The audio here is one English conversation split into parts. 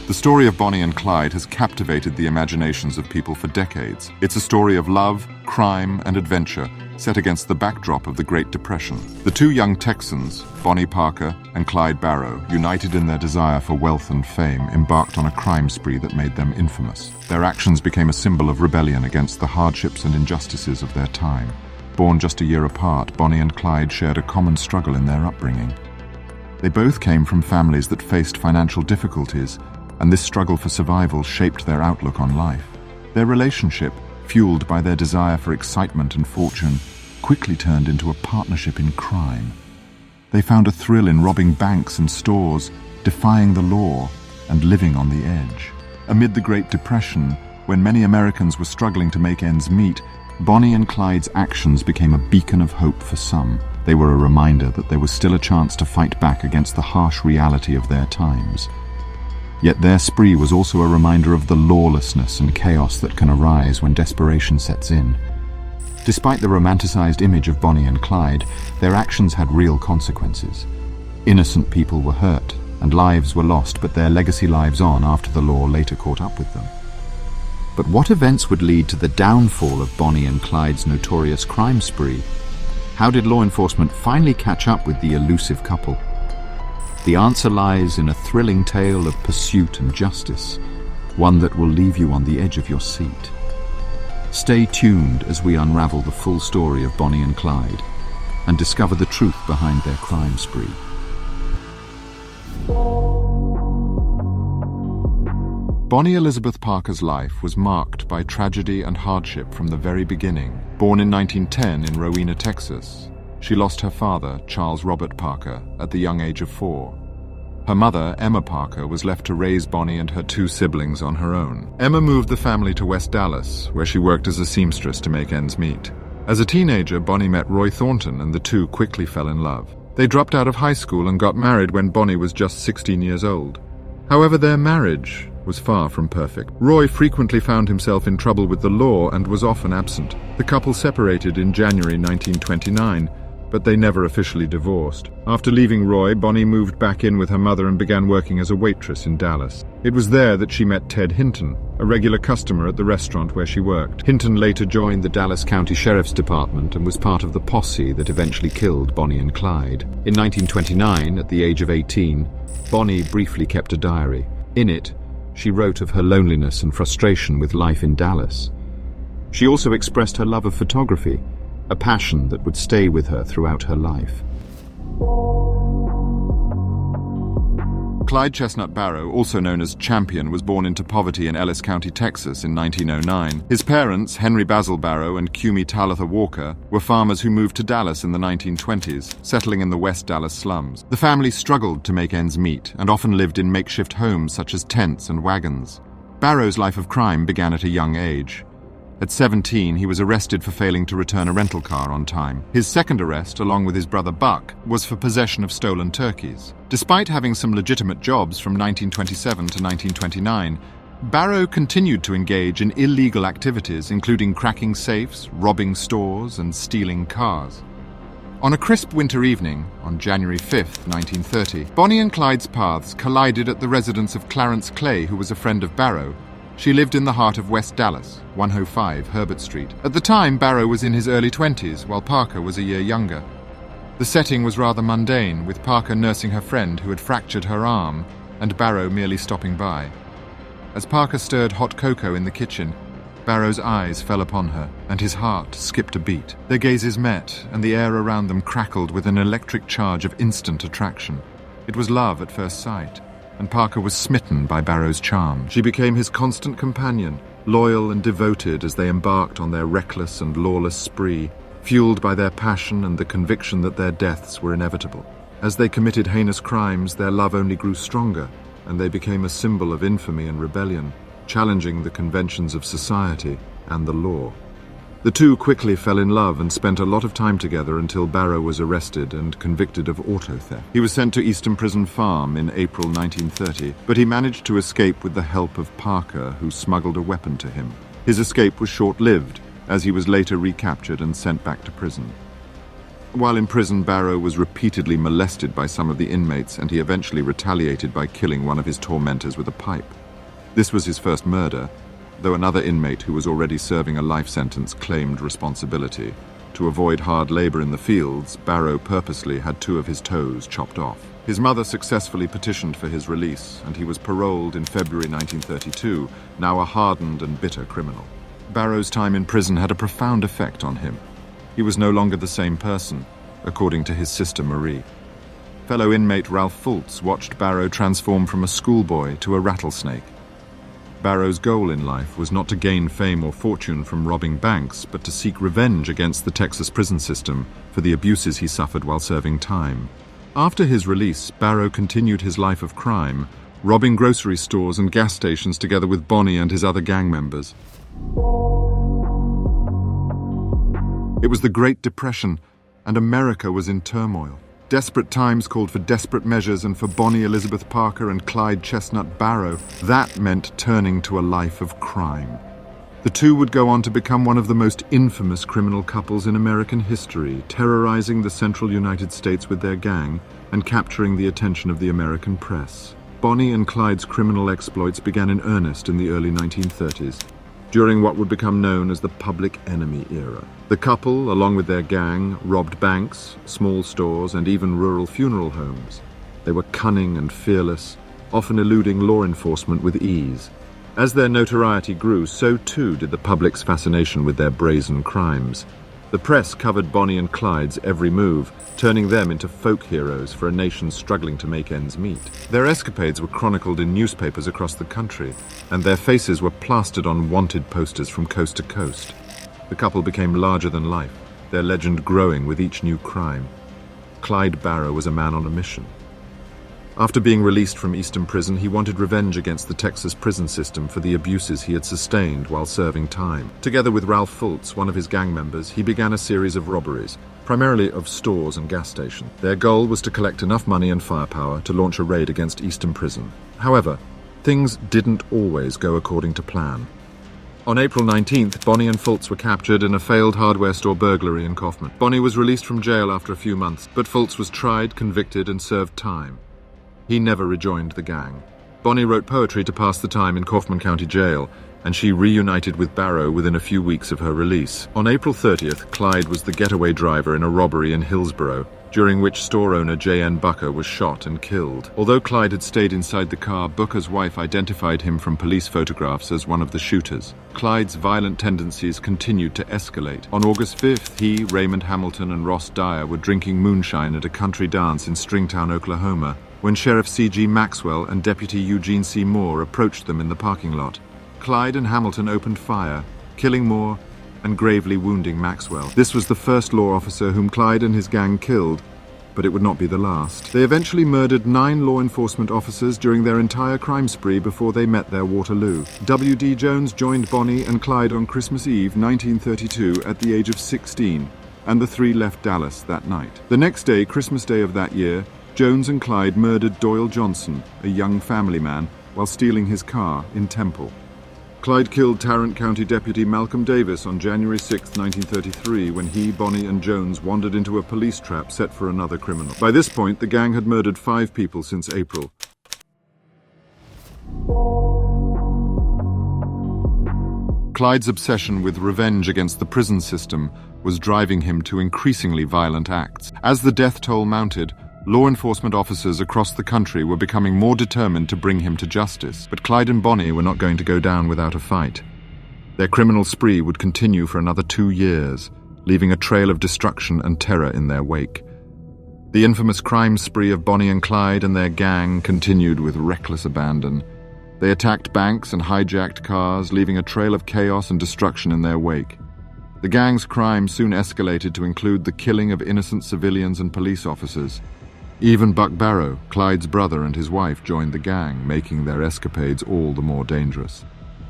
The story of Bonnie and Clyde has captivated the imaginations of people for decades. It's a story of love, crime, and adventure, set against the backdrop of the Great Depression. The two young Texans, Bonnie Parker and Clyde Barrow, united in their desire for wealth and fame, embarked on a crime spree that made them infamous. Their actions became a symbol of rebellion against the hardships and injustices of their time. Born just a year apart, Bonnie and Clyde shared a common struggle in their upbringing. They both came from families that faced financial difficulties, and this struggle for survival shaped their outlook on life. Their relationship, fueled by their desire for excitement and fortune, quickly turned into a partnership in crime. They found a thrill in robbing banks and stores, defying the law, and living on the edge. Amid the Great Depression, when many Americans were struggling to make ends meet, Bonnie and Clyde's actions became a beacon of hope for some. They were a reminder that there was still a chance to fight back against the harsh reality of their times. Yet their spree was also a reminder of the lawlessness and chaos that can arise when desperation sets in. Despite the romanticized image of Bonnie and Clyde, their actions had real consequences. Innocent people were hurt, and lives were lost, but their legacy lives on after the law later caught up with them. But what events would lead to the downfall of Bonnie and Clyde's notorious crime spree? How did law enforcement finally catch up with the elusive couple? The answer lies in a thrilling tale of pursuit and justice, one that will leave you on the edge of your seat. Stay tuned as we unravel the full story of Bonnie and Clyde and discover the truth behind their crime spree. Bonnie Elizabeth Parker's life was marked by tragedy and hardship from the very beginning. Born in 1910 in Rowena, Texas, she lost her father, Charles Robert Parker, at the young age of 4. Her mother, Emma Parker, was left to raise Bonnie and her two siblings on her own. Emma moved the family to West Dallas, where she worked as a seamstress to make ends meet. As a teenager, Bonnie met Roy Thornton, and the two quickly fell in love. They dropped out of high school and got married when Bonnie was just 16 years old. However, their marriage was far from perfect. Roy frequently found himself in trouble with the law and was often absent. The couple separated in January 1929, but they never officially divorced. After leaving Roy, Bonnie moved back in with her mother and began working as a waitress in Dallas. It was there that she met Ted Hinton, a regular customer at the restaurant where she worked. Hinton later joined the Dallas County Sheriff's Department and was part of the posse that eventually killed Bonnie and Clyde. In 1929, at the age of 18, Bonnie briefly kept a diary. In it, she wrote of her loneliness and frustration with life in Dallas. She also expressed her love of photography, a passion that would stay with her throughout her life. Clyde Chestnut Barrow, also known as Champion, was born into poverty in Ellis County, Texas in 1909. His parents, Henry Basil Barrow and Cumi Talitha Walker, were farmers who moved to Dallas in the 1920s, settling in the West Dallas slums. The family struggled to make ends meet and often lived in makeshift homes such as tents and wagons. Barrow's life of crime began at a young age. At 17, he was arrested for failing to return a rental car on time. His second arrest, along with his brother Buck, was for possession of stolen turkeys. Despite having some legitimate jobs from 1927 to 1929, Barrow continued to engage in illegal activities, including cracking safes, robbing stores, and stealing cars. On a crisp winter evening, on January 5, 1930, Bonnie and Clyde's paths collided at the residence of Clarence Clay, who was a friend of Barrow. She lived in the heart of West Dallas, 105 Herbert Street. At the time, Barrow was in his early 20s, while Parker was a year younger. The setting was rather mundane, with Parker nursing her friend who had fractured her arm, and Barrow merely stopping by. As Parker stirred hot cocoa in the kitchen, Barrow's eyes fell upon her, and his heart skipped a beat. Their gazes met, and the air around them crackled with an electric charge of instant attraction. It was love at first sight, and Parker was smitten by Barrow's charm. She became his constant companion, loyal and devoted as they embarked on their reckless and lawless spree, fueled by their passion and the conviction that their deaths were inevitable. As they committed heinous crimes, their love only grew stronger, and they became a symbol of infamy and rebellion, challenging the conventions of society and the law. The two quickly fell in love and spent a lot of time together until Barrow was arrested and convicted of auto theft. He was sent to Eastern Prison Farm in April 1930, but he managed to escape with the help of Parker, who smuggled a weapon to him. His escape was short-lived, as he was later recaptured and sent back to prison. While in prison, Barrow was repeatedly molested by some of the inmates, and he eventually retaliated by killing one of his tormentors with a pipe. This was his first murder, though another inmate who was already serving a life sentence claimed responsibility. To avoid hard labor in the fields, Barrow purposely had 2 of his toes chopped off. His mother successfully petitioned for his release, and he was paroled in February 1932, now a hardened and bitter criminal. Barrow's time in prison had a profound effect on him. He was no longer the same person, according to his sister Marie. Fellow inmate Ralph Fultz watched Barrow transform from a schoolboy to a rattlesnake. Barrow's goal in life was not to gain fame or fortune from robbing banks, but to seek revenge against the Texas prison system for the abuses he suffered while serving time. After his release, Barrow continued his life of crime, robbing grocery stores and gas stations together with Bonnie and his other gang members. It was the Great Depression, and America was in turmoil. Desperate times called for desperate measures, and for Bonnie Elizabeth Parker and Clyde Chestnut Barrow, that meant turning to a life of crime. The two would go on to become one of the most infamous criminal couples in American history, terrorizing the central United States with their gang and capturing the attention of the American press. Bonnie and Clyde's criminal exploits began in earnest in the early 1930s, during what would become known as the Public Enemy era. The couple, along with their gang, robbed banks, small stores, and even rural funeral homes. They were cunning and fearless, often eluding law enforcement with ease. As their notoriety grew, so too did the public's fascination with their brazen crimes. The press covered Bonnie and Clyde's every move, turning them into folk heroes for a nation struggling to make ends meet. Their escapades were chronicled in newspapers across the country, and their faces were plastered on wanted posters from coast to coast. The couple became larger than life, their legend growing with each new crime. Clyde Barrow was a man on a mission. After being released from Eastern Prison, he wanted revenge against the Texas prison system for the abuses he had sustained while serving time. Together with Ralph Fultz, one of his gang members, he began a series of robberies, primarily of stores and gas stations. Their goal was to collect enough money and firepower to launch a raid against Eastern Prison. However, things didn't always go according to plan. On April 19th, Bonnie and Fultz were captured in a failed hardware store burglary in Kaufman. Bonnie was released from jail after a few months, but Fultz was tried, convicted, and served time. He never rejoined the gang. Bonnie wrote poetry to pass the time in Kaufman County Jail, and she reunited with Barrow within a few weeks of her release. On April 30th, Clyde was the getaway driver in a robbery in Hillsborough, during which store owner J.N. Bucker was shot and killed. Although Clyde had stayed inside the car, Bucker's wife identified him from police photographs as one of the shooters. Clyde's violent tendencies continued to escalate. On August 5th, he, Raymond Hamilton, and Ross Dyer were drinking moonshine at a country dance in Stringtown, Oklahoma, when Sheriff C.G. Maxwell and Deputy Eugene C. Moore approached them in the parking lot. Clyde and Hamilton opened fire, killing Moore and gravely wounding Maxwell. This was the first law officer whom Clyde and his gang killed, but it would not be the last. They eventually murdered 9 law enforcement officers during their entire crime spree before they met their Waterloo. W.D. Jones joined Bonnie and Clyde on Christmas Eve, 1932, at the age of 16, and the three left Dallas that night. The next day, Christmas Day of that year, Jones and Clyde murdered Doyle Johnson, a young family man, while stealing his car in Temple. Clyde killed Tarrant County Deputy Malcolm Davis on January 6, 1933, when he, Bonnie, and Jones wandered into a police trap set for another criminal. By this point, the gang had murdered 5 people since April. Clyde's obsession with revenge against the prison system was driving him to increasingly violent acts. As the death toll mounted, law enforcement officers across the country were becoming more determined to bring him to justice, but Clyde and Bonnie were not going to go down without a fight. Their criminal spree would continue for another 2 years, leaving a trail of destruction and terror in their wake. The infamous crime spree of Bonnie and Clyde and their gang continued with reckless abandon. They attacked banks and hijacked cars, leaving a trail of chaos and destruction in their wake. The gang's crime soon escalated to include the killing of innocent civilians and police officers. Even Buck Barrow, Clyde's brother, and his wife joined the gang, making their escapades all the more dangerous.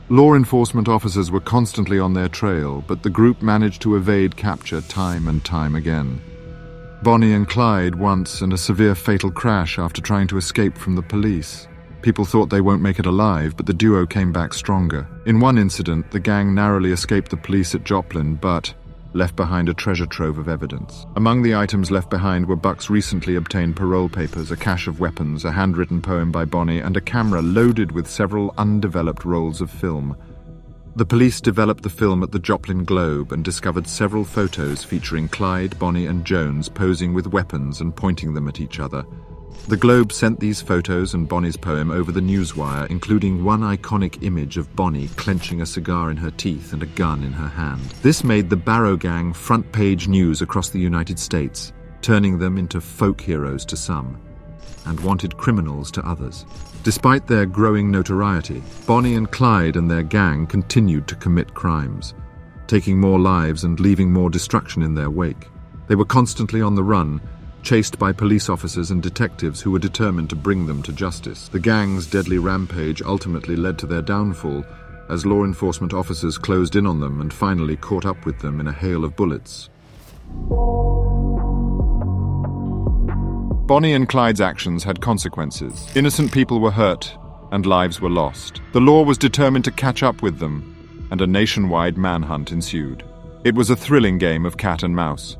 Law enforcement officers were constantly on their trail, but the group managed to evade capture time and time again. Bonnie and Clyde once in a severe fatal crash after trying to escape from the police. People thought they won't make it alive, but the duo came back stronger. In one incident, the gang narrowly escaped the police at Joplin, but left behind a treasure trove of evidence. Among the items left behind were Buck's recently obtained parole papers, a cache of weapons, a handwritten poem by Bonnie, and a camera loaded with several undeveloped rolls of film. The police developed the film at the Joplin Globe and discovered several photos featuring Clyde, Bonnie, and Jones posing with weapons and pointing them at each other. The Globe sent these photos and Bonnie's poem over the newswire, including one iconic image of Bonnie clenching a cigar in her teeth and a gun in her hand. This made the Barrow gang front-page news across the United States, turning them into folk heroes to some and wanted criminals to others. Despite their growing notoriety, Bonnie and Clyde and their gang continued to commit crimes, taking more lives and leaving more destruction in their wake. They were constantly on the run, chased by police officers and detectives who were determined to bring them to justice. The gang's deadly rampage ultimately led to their downfall, as law enforcement officers closed in on them and finally caught up with them in a hail of bullets. Bonnie and Clyde's actions had consequences. Innocent people were hurt, and lives were lost. The law was determined to catch up with them, and a nationwide manhunt ensued. It was a thrilling game of cat and mouse,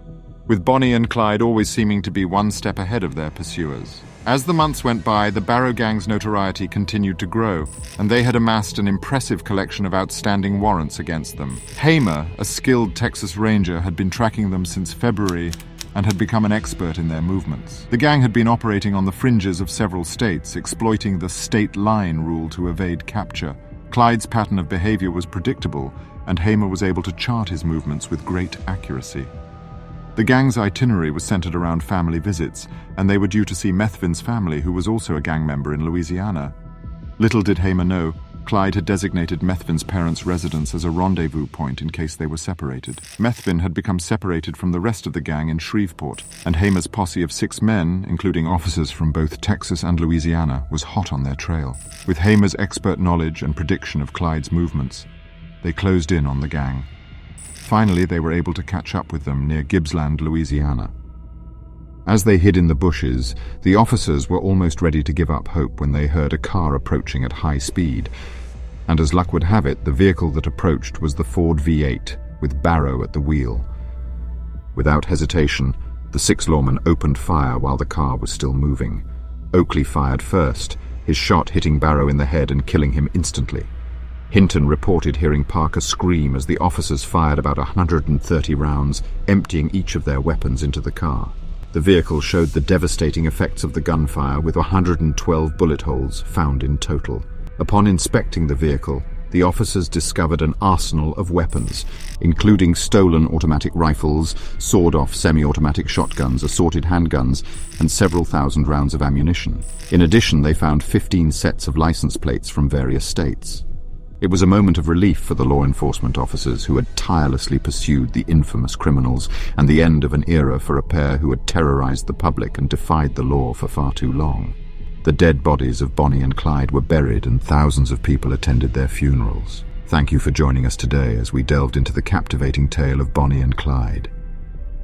with Bonnie and Clyde always seeming to be one step ahead of their pursuers. As the months went by, the Barrow gang's notoriety continued to grow, and they had amassed an impressive collection of outstanding warrants against them. Hamer, a skilled Texas Ranger, had been tracking them since February and had become an expert in their movements. The gang had been operating on the fringes of several states, exploiting the state line rule to evade capture. Clyde's pattern of behavior was predictable, and Hamer was able to chart his movements with great accuracy. The gang's itinerary was centered around family visits, and they were due to see Methvin's family, who was also a gang member in Louisiana. Little did Hamer know, Clyde had designated Methvin's parents' residence as a rendezvous point in case they were separated. Methvin had become separated from the rest of the gang in Shreveport, and Hamer's posse of 6 men, including officers from both Texas and Louisiana, was hot on their trail. With Hamer's expert knowledge and prediction of Clyde's movements, they closed in on the gang. Finally, they were able to catch up with them near Gibbsland, Louisiana. As they hid in the bushes, the officers were almost ready to give up hope when they heard a car approaching at high speed. And as luck would have it, the vehicle that approached was the Ford V8, with Barrow at the wheel. Without hesitation, the 6 lawmen opened fire while the car was still moving. Oakley fired first, his shot hitting Barrow in the head and killing him instantly. Hinton reported hearing Parker scream as the officers fired about 130 rounds, emptying each of their weapons into the car. The vehicle showed the devastating effects of the gunfire, with 112 bullet holes found in total. Upon inspecting the vehicle, the officers discovered an arsenal of weapons, including stolen automatic rifles, sawed-off semi-automatic shotguns, assorted handguns, and several thousand rounds of ammunition. In addition, they found 15 sets of license plates from various states. It was a moment of relief for the law enforcement officers who had tirelessly pursued the infamous criminals, and the end of an era for a pair who had terrorized the public and defied the law for far too long. The dead bodies of Bonnie and Clyde were buried, and thousands of people attended their funerals. Thank you for joining us today as we delved into the captivating tale of Bonnie and Clyde.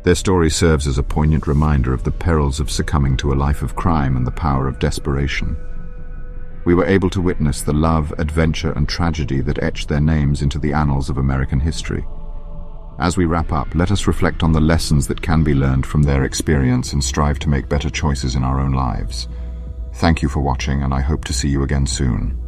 Their story serves as a poignant reminder of the perils of succumbing to a life of crime and the power of desperation. We were able to witness the love, adventure, and tragedy that etched their names into the annals of American history. As we wrap up, let us reflect on the lessons that can be learned from their experience and strive to make better choices in our own lives. Thank you for watching, and I hope to see you again soon.